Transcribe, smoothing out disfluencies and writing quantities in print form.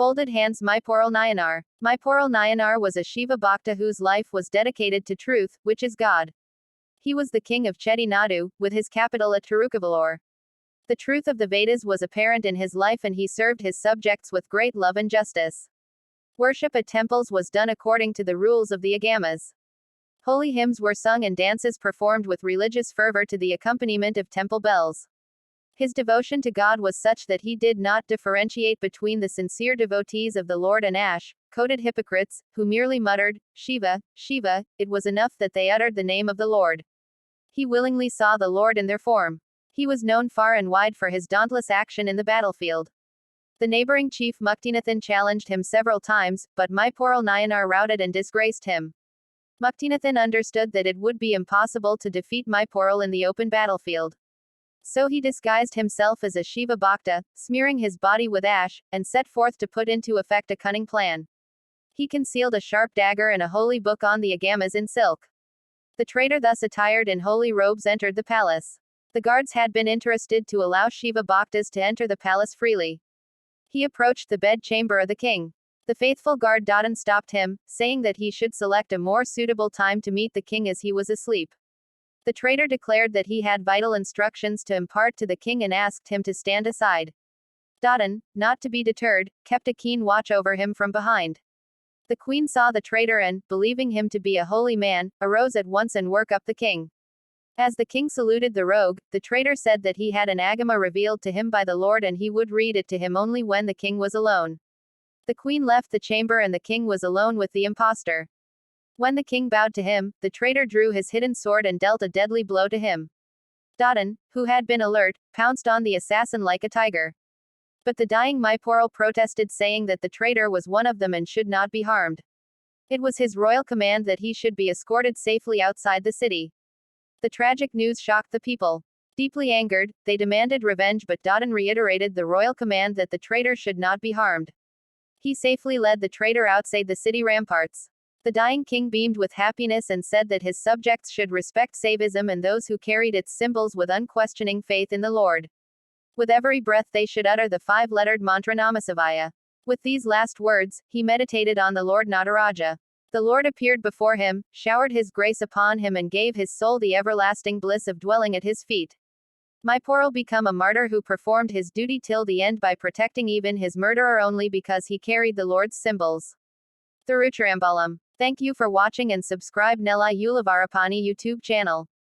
Folded hands. Meiporul Nayanar. Meiporul Nayanar was a Siva Bhakta whose life was dedicated to truth, which is God. He was the king of Cheti Nadu, with his capital at Tirukovilur. The truth of the Vedas was apparent in his life and he served his subjects with great love and justice. Worship at temples was done according to the rules of the Agamas. Holy hymns were sung and dances performed with religious fervor to the accompaniment of temple bells. His devotion to God was such that he did not differentiate between the sincere devotees of the Lord and coated hypocrites, who merely muttered, Shiva, Shiva. It was enough that they uttered the name of the Lord. He willingly saw the Lord in their form. He was known far and wide for his dauntless action in the battlefield. The neighboring chief Muktinathan challenged him several times, but Meiporul Nayanar routed and disgraced him. Muktinathan understood that it would be impossible to defeat Meiporul in the open battlefield. So he disguised himself as a Siva Bhakta, smearing his body with ash, and set forth to put into effect a cunning plan. He concealed a sharp dagger and a holy book on the Agamas in silk. The traitor, thus attired in holy robes, entered the palace. The guards had been interested to allow Siva Bhaktas to enter the palace freely. He approached the bedchamber of the king. The faithful guard Dadan stopped him, saying that he should select a more suitable time to meet the king as he was asleep. The traitor declared that he had vital instructions to impart to the king and asked him to stand aside. Dadan, not to be deterred, kept a keen watch over him from behind. The queen saw the traitor and, believing him to be a holy man, arose at once and woke up the king. As the king saluted the rogue, the traitor said that he had an agama revealed to him by the Lord and he would read it to him only when the king was alone. The queen left the chamber and the king was alone with the impostor. When the king bowed to him, the traitor drew his hidden sword and dealt a deadly blow to him. Dadan, who had been alert, pounced on the assassin like a tiger. But the dying Meiporul protested, saying that the traitor was one of them and should not be harmed. It was his royal command that he should be escorted safely outside the city. The tragic news shocked the people. Deeply angered, they demanded revenge, but Dadan reiterated the royal command that the traitor should not be harmed. He safely led the traitor outside the city ramparts. The dying king beamed with happiness and said that his subjects should respect Saivism and those who carried its symbols with unquestioning faith in the Lord. With every breath they should utter the 5-lettered mantra Namasivaya. With these last words, he meditated on the Lord Nataraja. The Lord appeared before him, showered his grace upon him and gave his soul the everlasting bliss of dwelling at his feet. Meiporul became a martyr who performed his duty till the end by protecting even his murderer only because he carried the Lord's symbols. Thirucharambalam. Thank you for watching and subscribe Nella Ulavarapani YouTube channel.